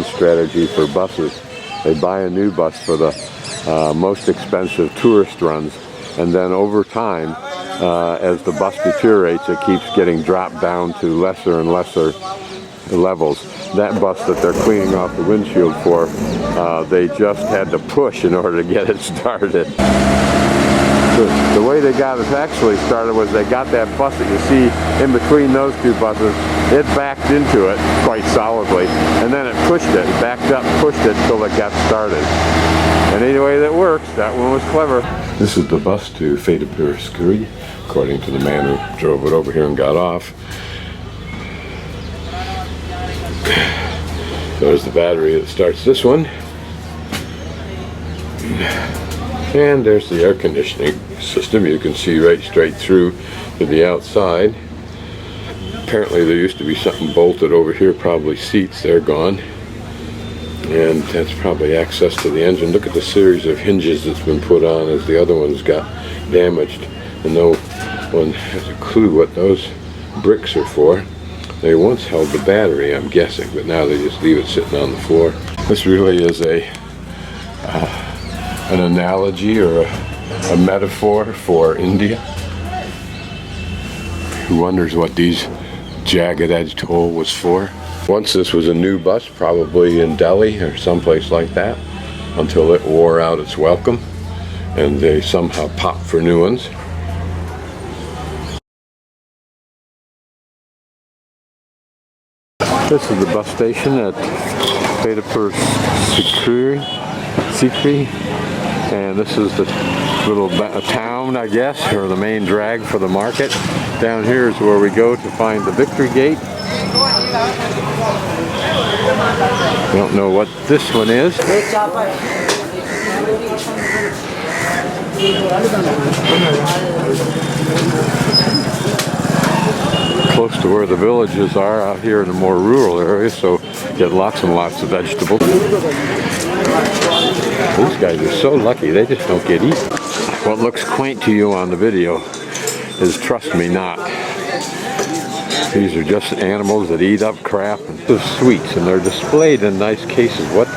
Strategy for buses. They buy a new bus for the most expensive tourist runs, and then over time, as the bus deteriorates, it keeps getting dropped down to lesser and lesser levels. That bus that they're cleaning off the windshield for, they just had to push in order to get it started. The way they got it actually started was they got that bus that you see in between those two buses. It backed into it quite solidly, and then it pushed it, backed up, pushed it till it got started. And any way that works, that one was clever. This is the bus to Fatehpur Sikri, according to the man who drove it over here and got off. There's the battery that starts this one. And there's the air conditioning system. You can see right straight through to the outside. Apparently there used to be something bolted over here, probably seats. They're gone. And that's probably access to the engine. Look at the series of hinges that's been put on as the other ones got damaged. And no one has a clue what those bricks are for. They once held the battery, I'm guessing, but now they just leave it sitting on the floor. This really is an analogy or a metaphor for India. Who wonders what these jagged-edged hole was for? Once this was a new bus, probably in Delhi or someplace like that, until it wore out its welcome and they somehow popped for new ones. This is the bus station at Fatehpur Sikri, and this is the little town, I guess, or the main drag for the market. Down here is where we go to find the Victory Gate. Don't know what this one is. Close to where the villages are out here in the more rural areas, so get lots and lots of vegetables. These guys are so lucky, they just don't get eaten. What looks quaint to you on the video is, trust me, not. These are just animals that eat up crap and sweets, and they're displayed in nice cases. What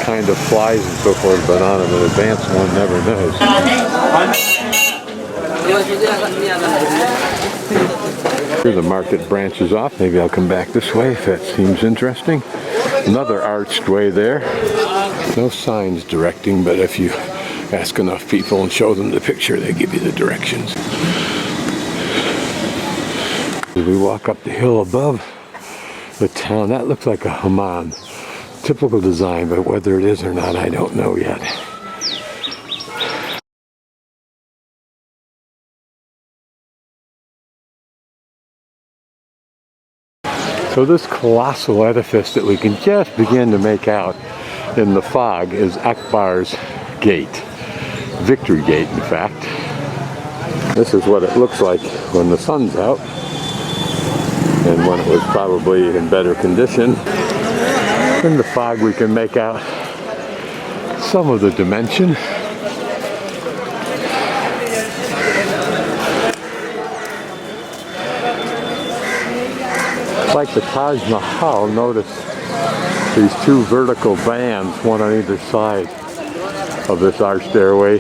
kind of flies and so forth but on them in advance, one never knows. Here the market branches off. Maybe I'll come back this way if that seems interesting. Another arched way there. No signs directing, but if you ask enough people and show them the picture, they give you the directions. As we walk up the hill above the town, that looks like a hammam. Typical design, but whether it is or not, I don't know yet. So this colossal edifice that we can just begin to make out in the fog is Akbar's gate. Victory Gate, in fact. This is what it looks like when the sun's out, and when it was probably in better condition. In the fog we can make out some of the dimension. Like the Taj Mahal, notice these two vertical bands, one on either side of this arched stairway,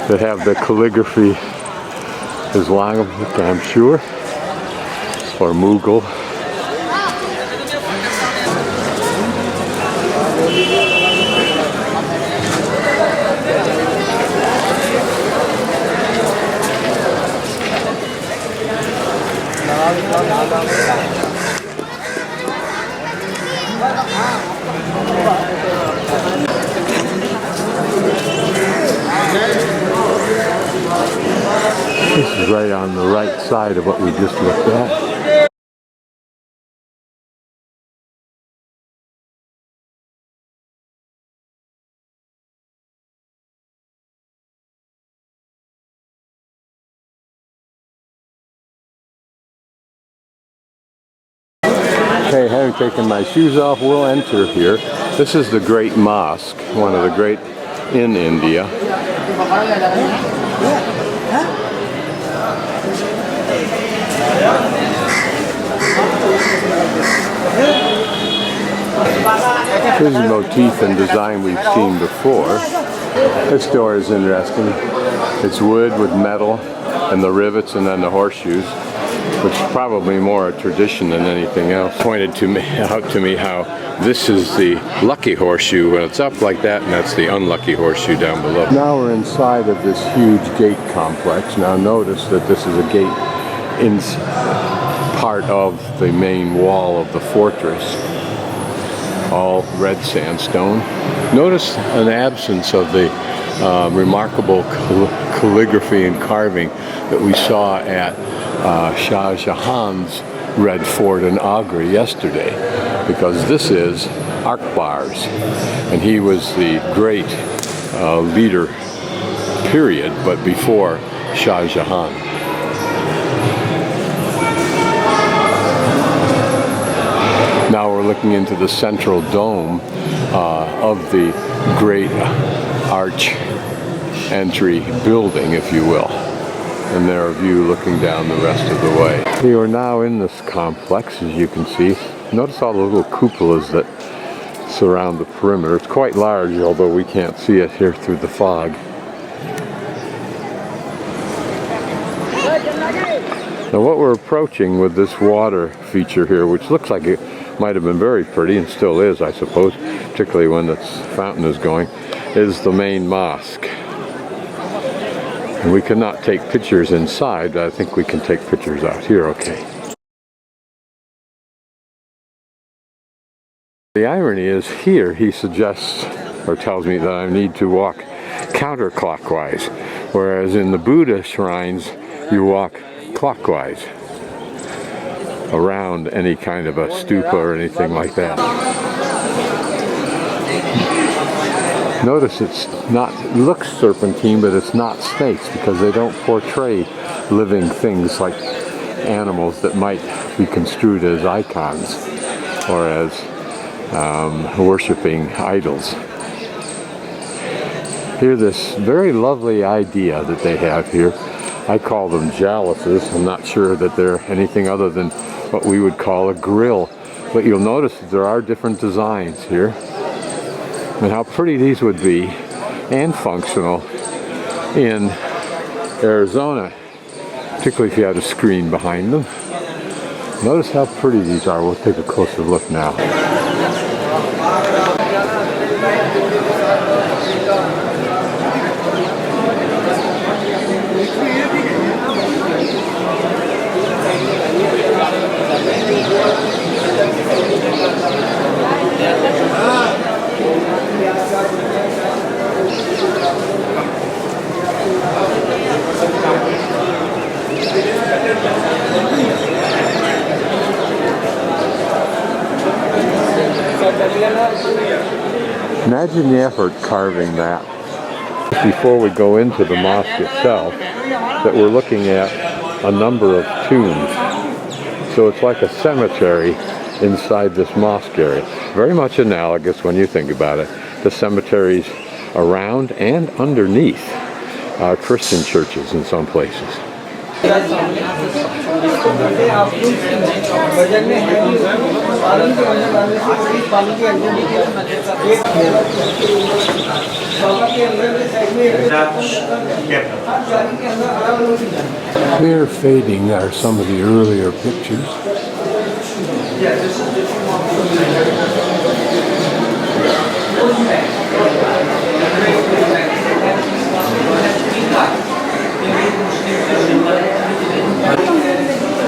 that have the calligraphy Islamic, I'm sure, or Mughal. This is right on the right side of what we just looked at. Okay, having taken my shoes off, we'll enter here. This is the Great Mosque, one of the great in India. Here's a motif and design we've seen before. This door is interesting. It's wood with metal and the rivets and then the horseshoes, which is probably more a tradition than anything else. Pointed out to me how this is the lucky horseshoe when it's up like that, and that's the unlucky horseshoe down below. Now we're inside of this huge gate complex. Now notice that this is a gate in part of the main wall of the fortress, all red sandstone. Notice an absence of the remarkable calligraphy and carving that we saw at Shah Jahan's Red Fort in Agra yesterday, because this is Akbar's, and he was the great leader, period, but before Shah Jahan. Now we're looking into the central dome of the great arch entry building, if you will. And there a view looking down the rest of the way. We are now in this complex, as you can see. Notice all the little cupolas that surround the perimeter. It's quite large, although we can't see it here through the fog. Now what we're approaching with this water feature here, which looks like it might have been very pretty, and still is, I suppose, particularly when this fountain is going, is the main mosque. And we cannot take pictures inside, but I think we can take pictures out here, okay. The irony is here he suggests, or tells me, that I need to walk counterclockwise, whereas in the Buddha shrines you walk clockwise around any kind of a stupa or anything like that. Notice it's not, it looks serpentine, but it's not snakes, because they don't portray living things like animals that might be construed as icons or as worshipping idols. Here, this very lovely idea that they have here, I call them jalouses. I'm not sure that they're anything other than what we would call a grill, but you'll notice that there are different designs here. And how pretty these would be, and functional, in Arizona, particularly if you had a screen behind them. Notice how pretty these are. We'll take a closer look now. Imagine the effort carving that. Before we go into the mosque itself, that we're looking at a number of tombs. So it's like a cemetery inside this mosque area. Very much analogous, when you think about it, to cemeteries around and underneath Christian churches in some places. Clear fading are some of the earlier pictures.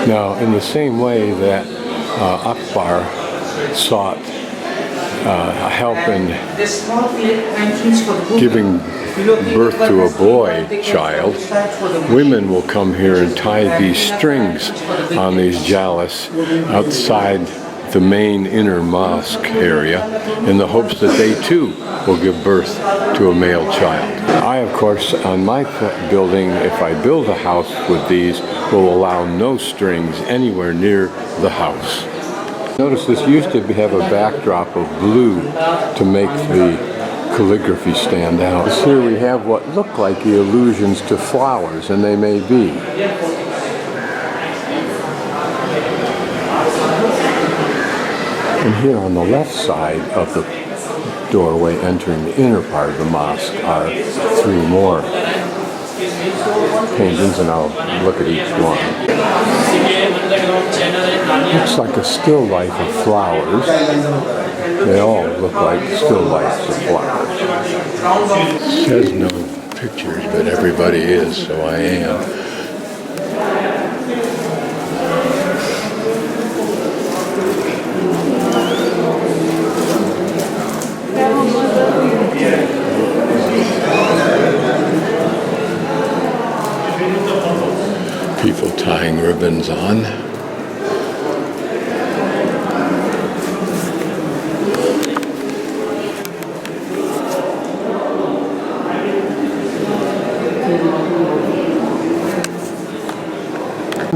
Now, in the same way that Akbar sought help in giving birth to a boy child, women will come here and tie these strings on these jalis outside the main inner mosque area in the hopes that they too will give birth to a male child. I, of course, on my building, if I build a house with these, will allow no strings anywhere near the house. Notice this used to have a backdrop of blue to make the calligraphy stand out. Here we have what look like the allusions to flowers, and they may be. And here on the left side of the doorway entering the inner part of the mosque are 3 more paintings, and I'll look at each one. Looks like a still life of flowers. They all look like still lifes of flowers. It says no pictures, but everybody is, so I am. People tying ribbons on.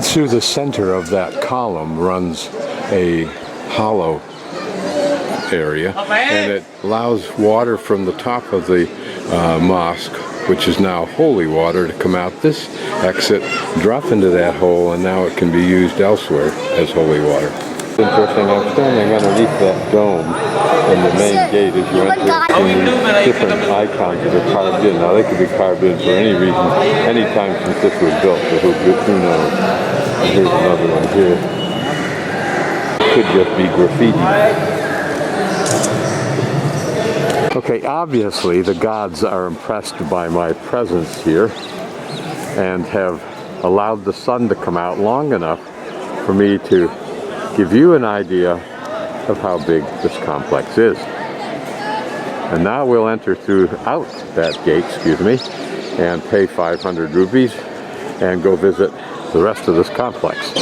Through the center of that column runs a hollow area, and it allows water from the top of the mosque, which is now holy water, to come out this exit, drop into that hole, and now it can be used elsewhere as holy water. Interesting, I'm standing underneath that dome in the main gate as you enter, and different icons that are carved in. Now they could be carved in for any reason, any time since this was built, so who knows. And here's another one here. Could just be graffiti. Okay, obviously the gods are impressed by my presence here and have allowed the sun to come out long enough for me to give you an idea of how big this complex is. And now we'll enter throughout that gate, and pay 500 rupees and go visit the rest of this complex.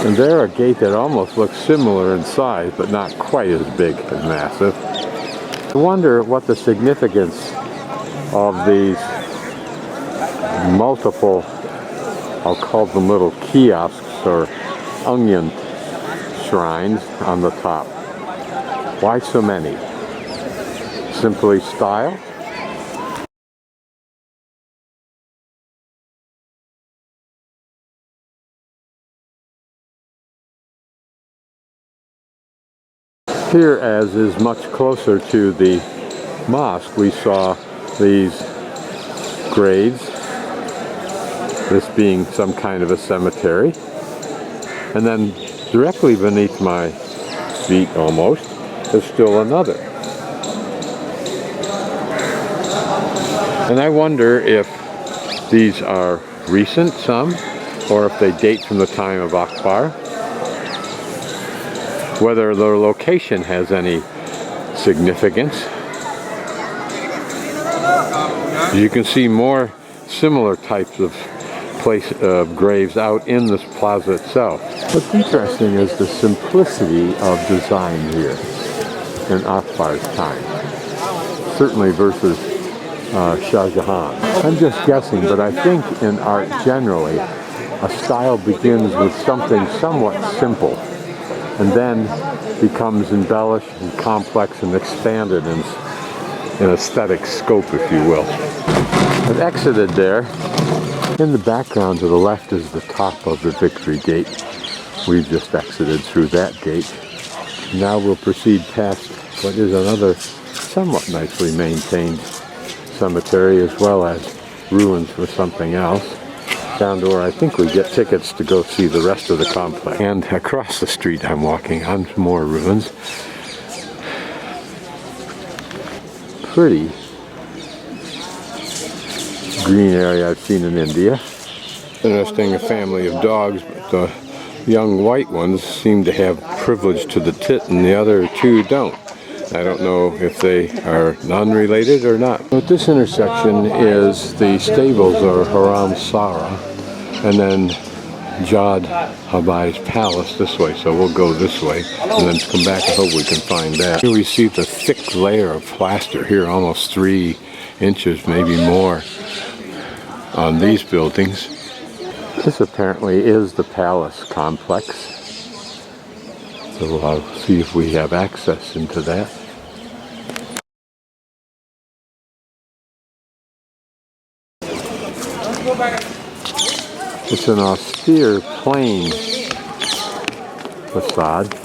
And there, a gate that almost looks similar in size, but not quite as big and massive. I wonder what the significance of these multiple, I'll call them little kiosks or onion shrines on the top. Why so many? Simply style? Here, as is much closer to the mosque, we saw these graves, this being some kind of a cemetery. And then directly beneath my feet almost is still another. And I wonder if these are recent, some, or if they date from the time of Akbar. Whether their location has any significance. You can see more similar types of graves out in this plaza itself. What's interesting is the simplicity of design here in Akbar's time, certainly versus Shah Jahan. I'm just guessing, but I think in art generally, a style begins with something somewhat simple and then becomes embellished and complex and expanded in aesthetic scope, if you will. I've exited there. In the background to the left is the top of the Victory Gate. We've just exited through that gate. Now we'll proceed past what is another somewhat nicely maintained cemetery, as well as ruins for something else, down to where I think we get tickets to go see the rest of the complex. And across the street I'm walking on more ruins. Pretty green area I've seen in India. Interesting, a family of dogs, but the young white ones seem to have privilege to the tit and the other two don't. I don't know if they are non-related or not. At this intersection is the stables or Haram Sara, and then Jad Habai's palace this way, so we'll go this way and then come back and hope we can find that. Here we see the thick layer of plaster here, almost 3 inches, maybe more, on these buildings. This apparently is the palace complex, so I'll see if we have access into that. It's an austere, plain facade.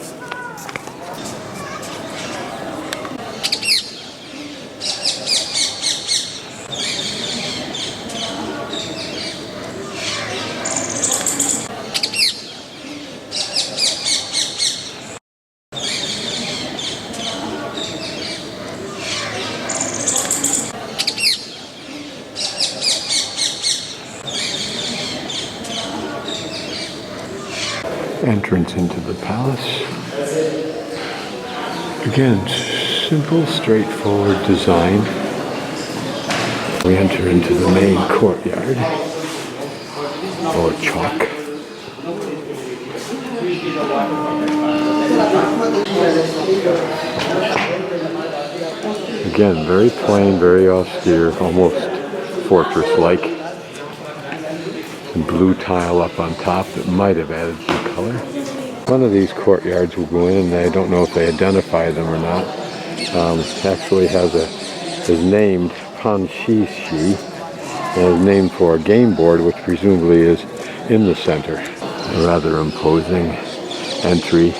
Entrance into the palace. Again, simple, straightforward design. We enter into the main courtyard, or chalk. Again, very plain, very austere, almost fortress-like. Blue tile up on top that might have added some color. One of these courtyards will go in, and I don't know if they identify them or not. Actually is named Pachisi, and is named for a game board, which presumably is in the center. A rather imposing entry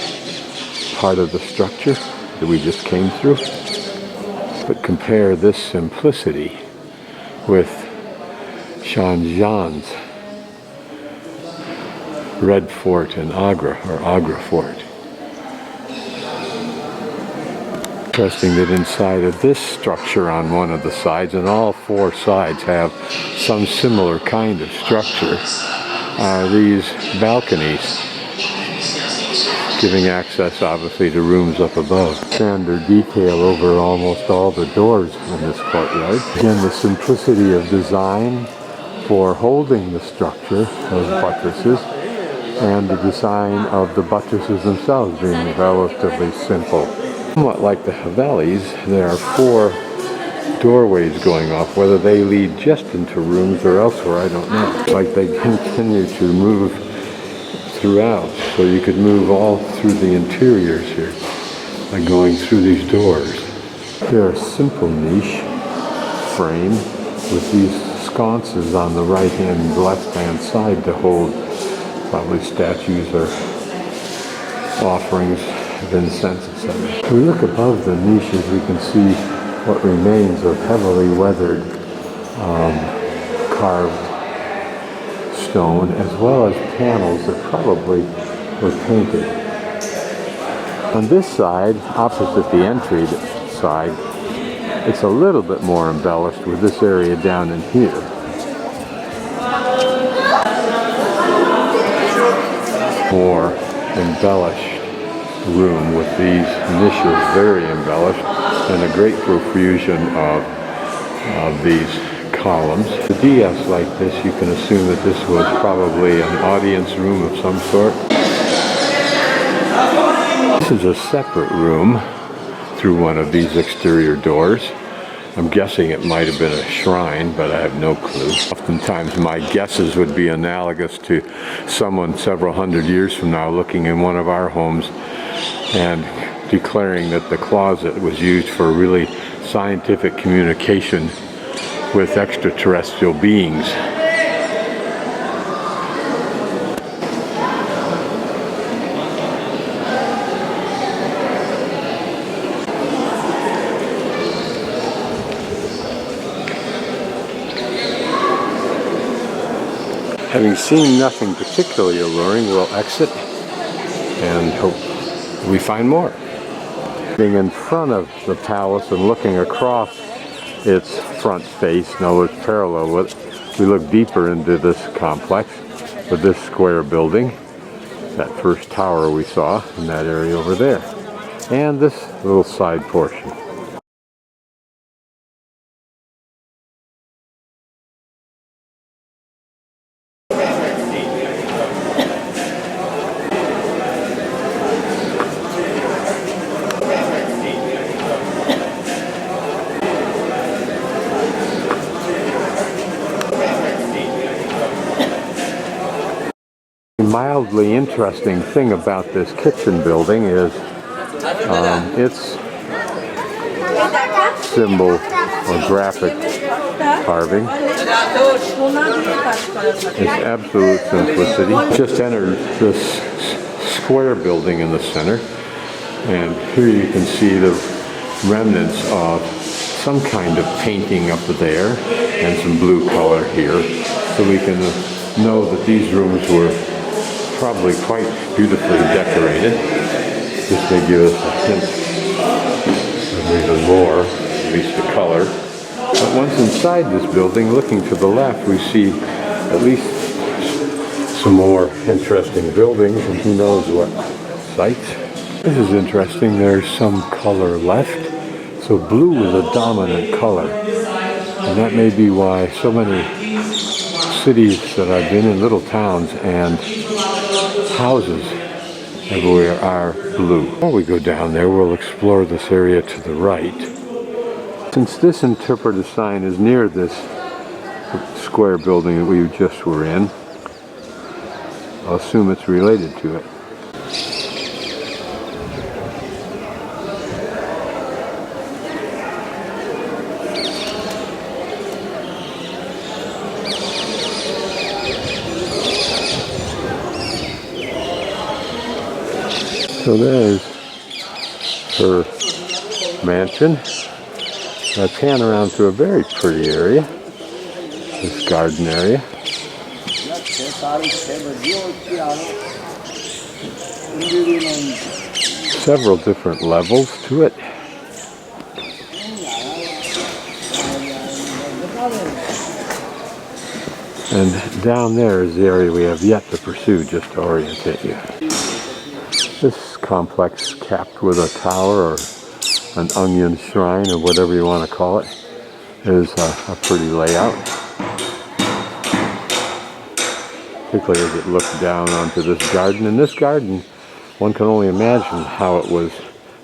part of the structure that we just came through. But compare this simplicity with Shahjahan's Red Fort in Agra, or Agra Fort. Interesting that inside of this structure on one of the sides, and all four sides have some similar kind of structure, are these balconies, giving access obviously to rooms up above. Standard detail over almost all the doors in this courtyard. Again, the simplicity of design for holding the structure of buttresses, and the design of the buttresses themselves being relatively simple. Somewhat like the Havelis, there are four doorways going off. Whether they lead just into rooms or elsewhere, I don't know. Like they continue to move throughout, so you could move all through the interiors here by going through these doors. They're a simple niche frame with these sconces on the right-hand and left-hand side to hold probably statues or offerings of incense, etc. If we look above the niches, we can see what remains of heavily weathered carved stone, as well as panels that probably were painted. On this side, opposite the entry side, it's a little bit more embellished with this area down in here. More embellished room with these niches, very embellished, and a great profusion of these columns. The DS like this, you can assume that this was probably an audience room of some sort. This is a separate room through one of these exterior doors. I'm guessing it might have been a shrine, but I have no clue. Oftentimes my guesses would be analogous to someone several hundred years from now looking in one of our homes and declaring that the closet was used for really scientific communication with extraterrestrial beings. Having seen nothing particularly alluring, we'll exit and hope we find more. Being in front of the palace and looking across its front face, in other words, parallel with it, we look deeper into this complex with this square building, that first tower we saw in that area over there, and this little side portion. Mildly interesting thing about this kitchen building is its symbol or graphic carving. It's absolute simplicity. Just entered this square building in the center, and here you can see the remnants of some kind of painting up there and some blue color here, so we can know that these rooms were probably quite beautifully decorated. This may give us a hint of even more, at least the color. But once inside this building, looking to the left, we see at least some more interesting buildings, and who knows what sites. This is interesting. There's some color left. So blue is a dominant color. And that may be why so many cities that I've been in, little towns, and houses everywhere are blue. Before we go down there, we'll explore this area to the right. Since this interpretive sign is near this square building that we just were in, I'll assume it's related to it. So there's her mansion. I pan around to a very pretty area, this garden area. Several different levels to it. And down there is the area we have yet to pursue, just to orientate you. This complex capped with a tower or an onion shrine or whatever you want to call it is a pretty layout. Particularly as it looks down onto this garden. And this garden, one can only imagine how it was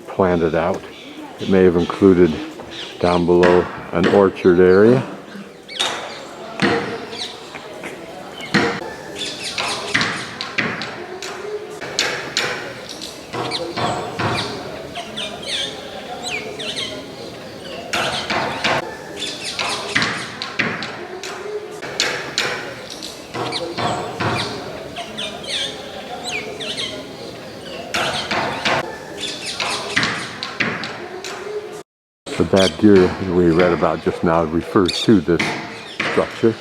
planted out. It may have included down below an orchard area. The bad deer that we read about just now refers to this structure.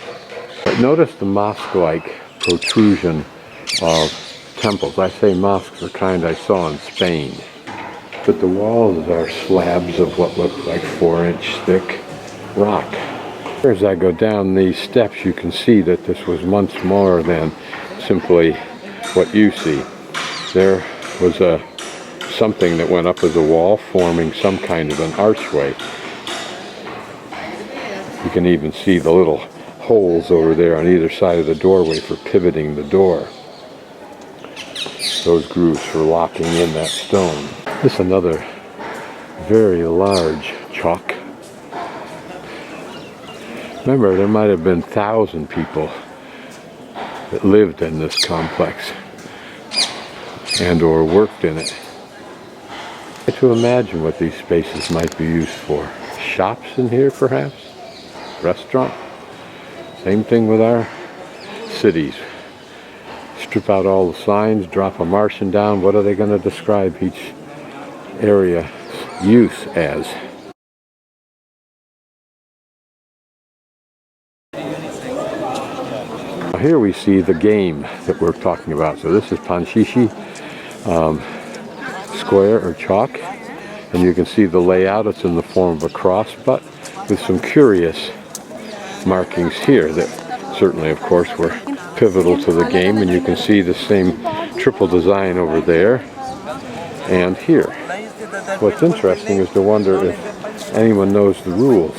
But notice the mosque-like protrusion of temples. I say mosques, the kind I saw in Spain. But the walls are slabs of what look like 4-inch thick rock. As I go down these steps, you can see that this was much more than simply what you see. There was something that went up as a wall, forming some kind of an archway. You can even see the little holes over there on either side of the doorway for pivoting the door. Those grooves for locking in that stone. This is another very large chalk. Remember, there might have been 1,000 people that lived in this complex and or worked in it. Try to imagine what these spaces might be used for. Shops in here, perhaps? Restaurant? Same thing with our cities. Strip out all the signs, drop a Martian down. What are they going to describe each area's use as? Here we see the game that we're talking about. So this is Pachisi square or chalk, and you can see the layout. It's in the form of a cross, but with some curious markings here that certainly, of course, were pivotal to the game. And you can see the same triple design over there and here. What's interesting is to wonder if anyone knows the rules.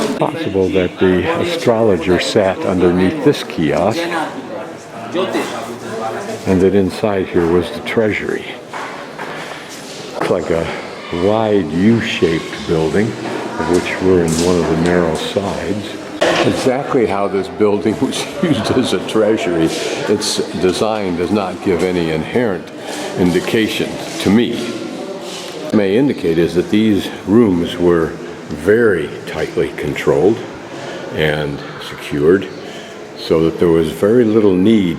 It's possible that the astrologer sat underneath this kiosk and that inside here was the treasury. It's like a wide U-shaped building, of which we're in one of the narrow sides. Exactly how this building was used as a treasury, its design does not give any inherent indication to me. May indicate is that these rooms were very tightly controlled and secured, so that there was very little need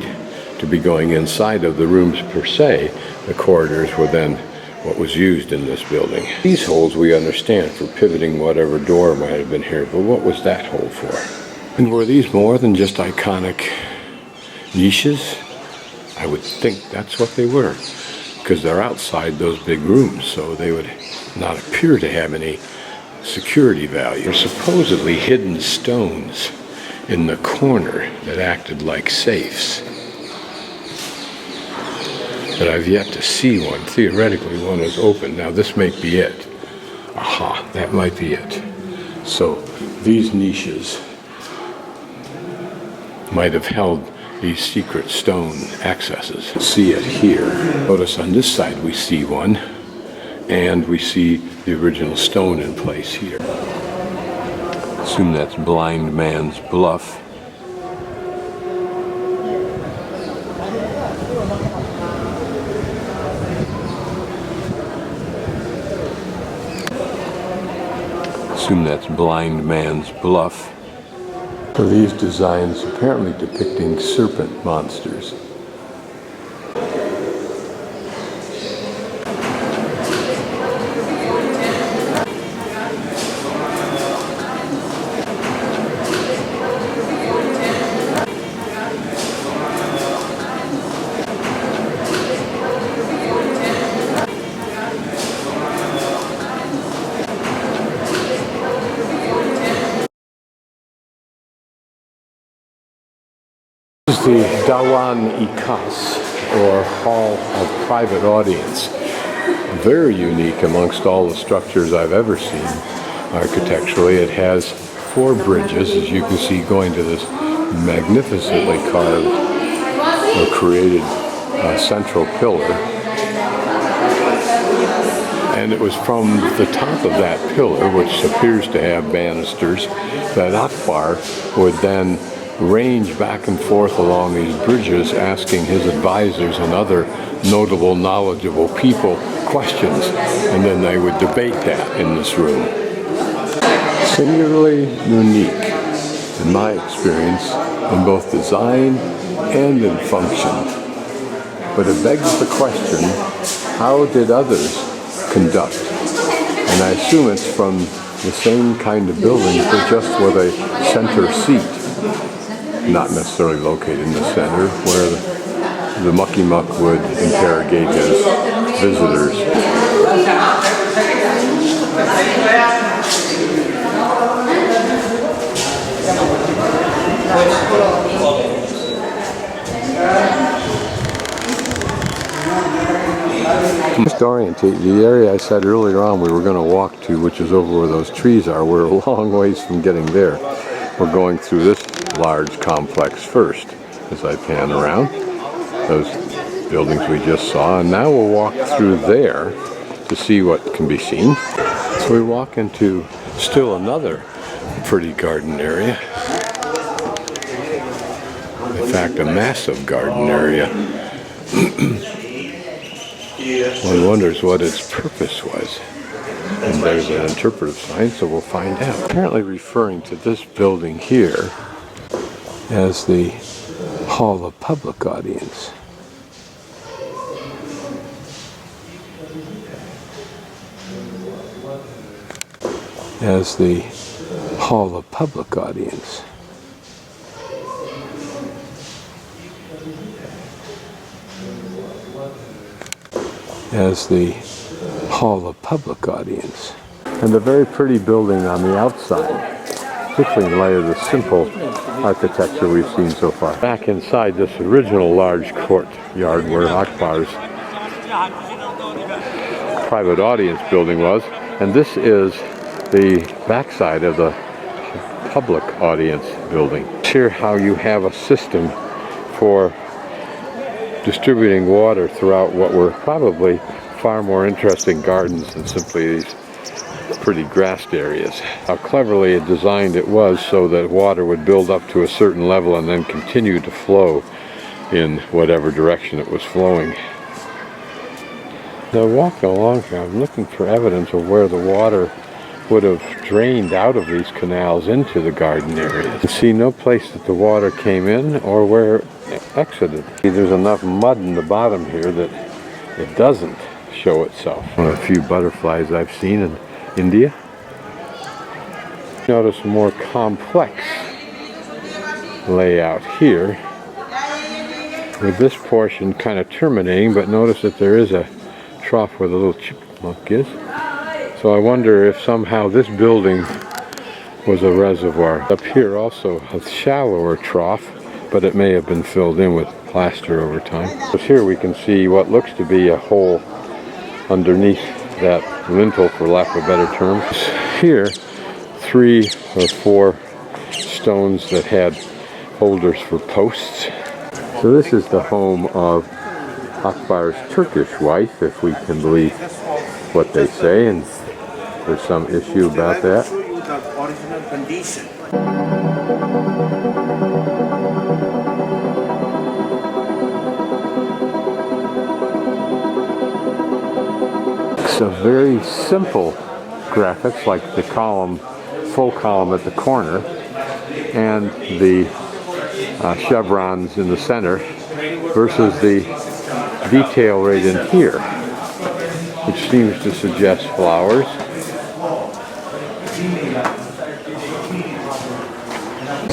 to be going inside of the rooms per se. The corridors were then what was used in this building. These holes we understand for pivoting whatever door might have been here, but what was that hole for? And were these more than just iconic niches? I would think that's what they were, because they're outside those big rooms, so they would not appear to have any security value. There were supposedly hidden stones in the corner that acted like safes, but I've yet to see one. Theoretically, one was open. Now this may be it. Aha, that might be it. So these niches might have held these secret stone accesses. See it here. Notice on this side we see one, and we see the original stone in place here. Assume that's Blind Man's Bluff. Assume that's Blind Man's Bluff. So these designs apparently depicting serpent monsters. This is the Dawan Ikas, or Hall of Private Audience. Very unique amongst all the structures I've ever seen architecturally. It has 4 bridges, as you can see, going to this magnificently carved or created central pillar. And it was from the top of that pillar, which appears to have banisters, that Akbar would then range back and forth along these bridges, asking his advisors and other notable, knowledgeable people questions, and then they would debate that in this room. Singularly unique, in my experience, in both design and in function. But it begs the question, how did others conduct? And I assume it's from the same kind of building, but just with a center seat. Not necessarily located in the center, where the mucky muck would interrogate his visitors. Just orientate, the area I said earlier on we were going to walk to, which is over where those trees are, we're a long ways from getting there. We're going through this large complex first as I pan around those buildings we just saw, and now we'll walk through there to see what can be seen. So we walk into still another pretty garden area. In fact, a massive garden area. One wonders what its purpose was. And there's an interpretive sign, so we'll find out. Apparently referring to this building here as the Hall of Public Audience. As the Hall of Public Audience. As the Hall of Public Audience. And a very pretty building on the outside, particularly in light of the simple architecture we've seen so far. Back inside this original large courtyard where Akbar's private audience building was, and this is the backside of the public audience building. Here how you have a system for distributing water throughout what were probably far more interesting gardens than simply these pretty grassed areas. How cleverly designed it was so that water would build up to a certain level and then continue to flow in whatever direction it was flowing. As I walk along here, I'm looking for evidence of where the water would have drained out of these canals into the garden area. I see no place that the water came in or where it exited. There's enough mud in the bottom here that it doesn't show itself. A few butterflies I've seen in India. Notice a more complex layout here, with this portion kind of terminating, but notice that there is a trough where the little chipmunk is. So I wonder if somehow this building was a reservoir. Up here also a shallower trough, but it may have been filled in with plaster over time. But here we can see what looks to be a hole underneath that lintel, for lack of a better term. Here, 3 or 4 stones that had holders for posts. So this is the home of Akbar's Turkish wife, if we can believe what they say, and there's some issue about that. It's a very simple graphics, like the column, full column at the corner, and the chevrons in the center, versus the detail right in here, which seems to suggest flowers.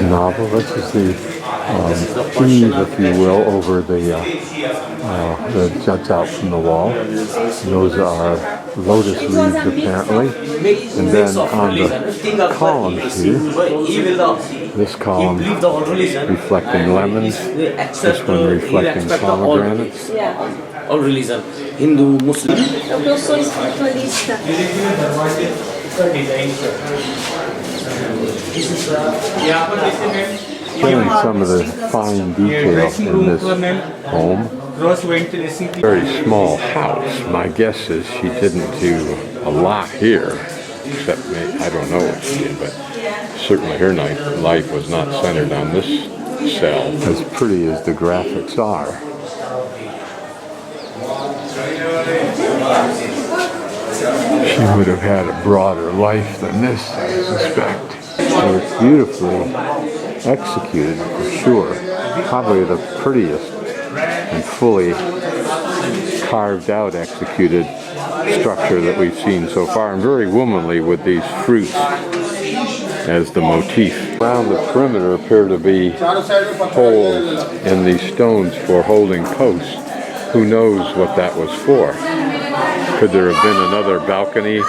Novel. This is the eave, if you will, over that juts out from the wall. Those are lotus leaves, apparently. And then on the columns here, this column reflecting lemons, this one reflecting pomegranates. All religion, Hindu, Muslim. Showing some of the fine detail in this home. Very small house. My guess is she didn't do a lot here, except maybe, I don't know what she did, but certainly her life was not centered on this cell. As pretty as the graphics are, she would have had a broader life than this, I suspect. So it's beautifully executed, for sure. Probably the prettiest and fully carved out, executed structure that we've seen so far, and very womanly with these fruits as the motif. Around the perimeter appear to be holes in these stones for holding posts. Who knows what that was for? Could there have been another balcony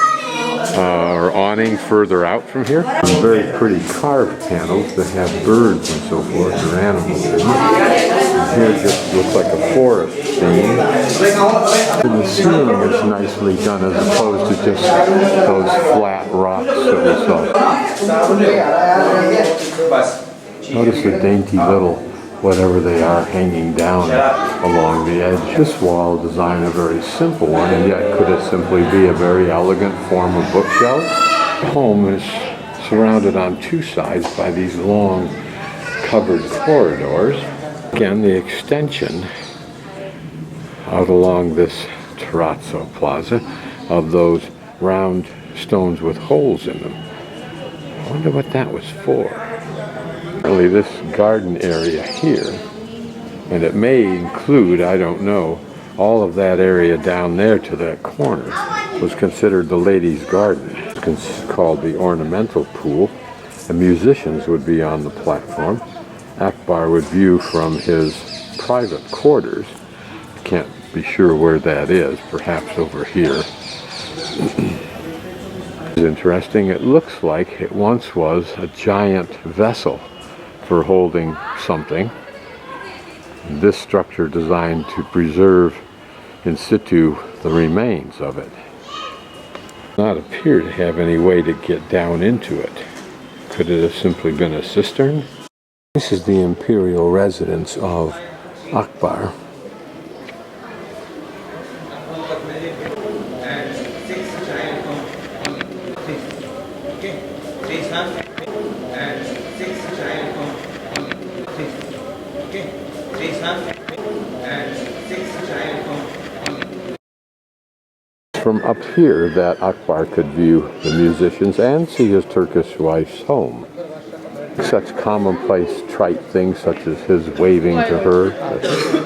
or awning further out from here? Some very pretty carved panels that have birds and so forth, or animals in them. Here it just looks like a forest scene. And the ceiling is nicely done as opposed to just those flat rocks that we saw. Notice the dainty little whatever they are hanging down along the edge. This wall design, a very simple one, and yet could it simply be a very elegant form of bookshelf? The home is surrounded on 2 sides by these long covered corridors. Again, the extension out along this terrazzo plaza of those round stones with holes in them. I wonder what that was for. Really, this garden area here, and it may include, I don't know, all of that area down there to that corner, was considered the ladies' garden. It's called the ornamental pool, and musicians would be on the platform. Akbar would view from his private quarters. Can't be sure where that is, perhaps over here. It's interesting, it looks like it once was a giant vessel for holding something. This structure designed to preserve in situ the remains of it. Does not appear to have any way to get down into it. Could it have simply been a cistern? This is the imperial residence of Akbar. from up here that Akbar could view the musicians and see his Turkish wife's home. Such commonplace, trite things such as his waving to her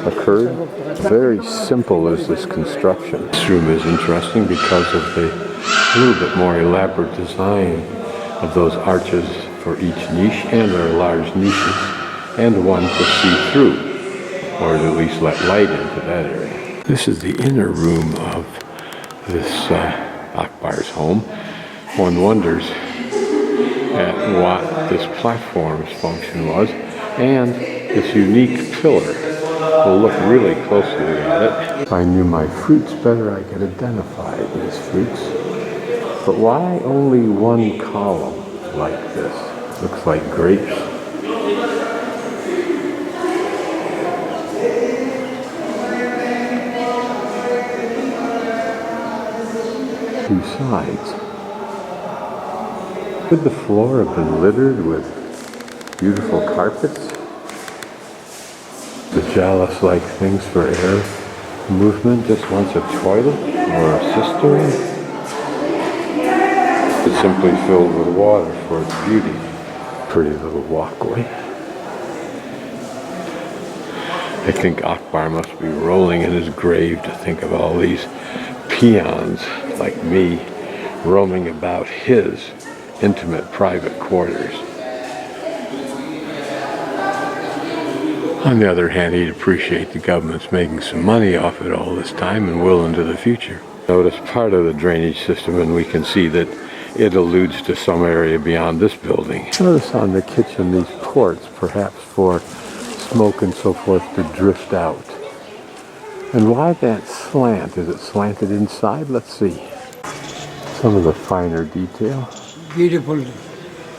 occurred. Very simple is this construction. This room is interesting because of the little bit more elaborate design of those arches for each niche, and there are large niches and one to see through, or at least let light into that area. This is the inner room of this Akbar's home. One wonders at what this platform's function was, and this unique pillar. We'll look really closely at it. If I knew my fruits better, I could identify these fruits. But why only one column like this? Looks like grapes. Two sides. Could the floor have been littered with beautiful carpets? The jalas-like things for air movement just wants a toilet or a cistern. It's simply filled with water for its beauty. Pretty little walkway. I think Akbar must be rolling in his grave to think of all these peons like me roaming about his intimate private quarters. On the other hand, he'd appreciate the government's making some money off it all this time and will into the future. Notice part of the drainage system, and we can see that it alludes to some area beyond this building. Notice on the kitchen these ports, perhaps for smoke and so forth to drift out. And why that slant? Is it slanted inside? Let's see. Some of the finer detail. Beautiful.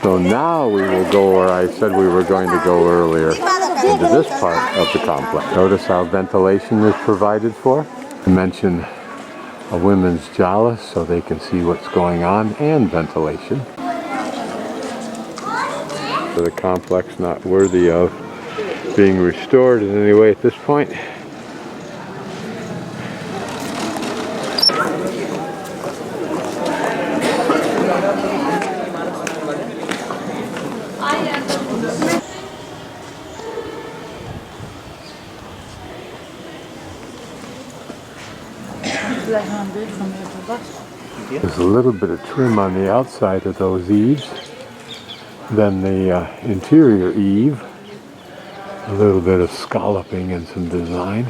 So now we will go where I said we were going to go earlier, into this part of the complex. Notice how ventilation is provided for. I mentioned a women's jala so they can see what's going on, and ventilation. The complex not worthy of being restored in any way at this point. There's a little bit of trim on the outside of those eaves. Then the interior eave, a little bit of scalloping and some design.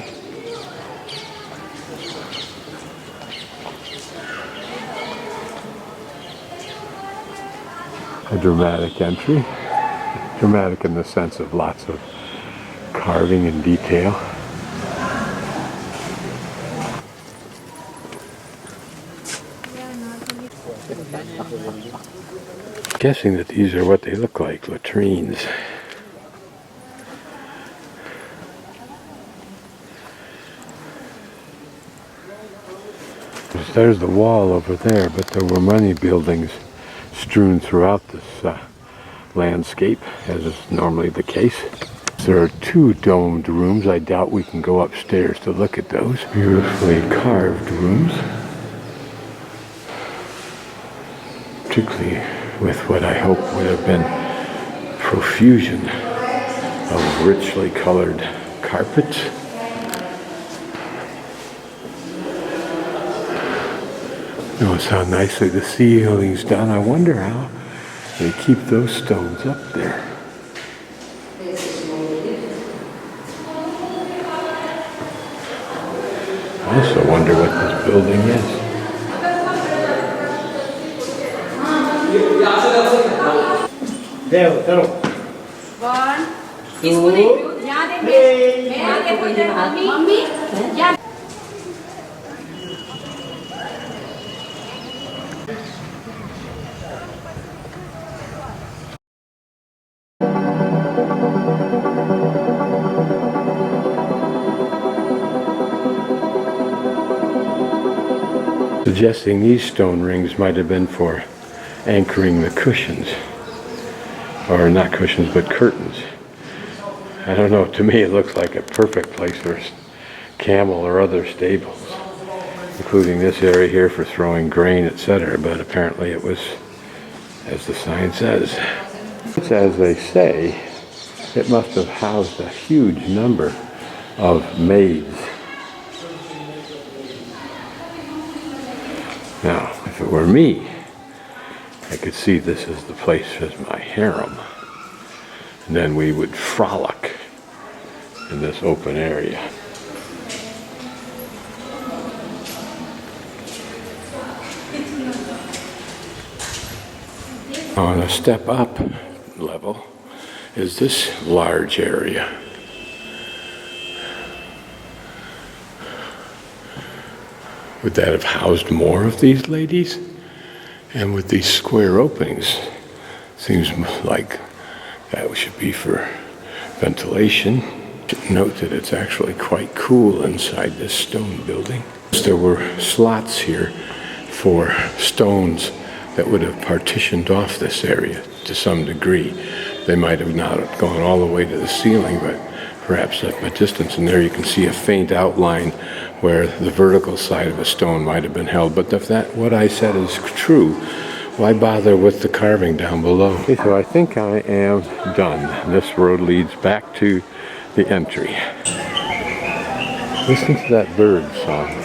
A dramatic entry. Dramatic in the sense of lots of carving and detail. Guessing that these are what they look like, latrines. There's the wall over there, but there were many buildings strewn throughout this landscape, as is normally the case. There are two domed rooms. I doubt we can go upstairs to look at those. Beautifully carved rooms. Particularly with what I hope would have been profusion of richly colored carpets. Notice how nicely the ceiling's done. I wonder how they keep those stones up there. I also wonder what this building is. One, two, three. Suggesting these stone rings might have been for anchoring the cushions. Or not cushions, but curtains. I don't know, to me it looks like a perfect place for camel or other stables. including this area here for throwing grain, etc. But apparently it was, as the sign says. As they say, it must have housed a huge number of maids. Now, if it were me, I could see this as the place as my harem. And then we would frolic in this open area. On a step up level is this large area. Would that have housed more of these ladies? And with these square openings, seems like that should be for ventilation. Note that it's actually quite cool inside this stone building. There were slots here for stones that would have partitioned off this area to some degree. They might have not gone all the way to the ceiling, but perhaps at a distance. And there you can see a faint outline where the vertical side of a stone might have been held. But if that what I said is true, why bother with the carving down below? Okay, so I think I am done. This road leads back to the entry. Listen to that bird song.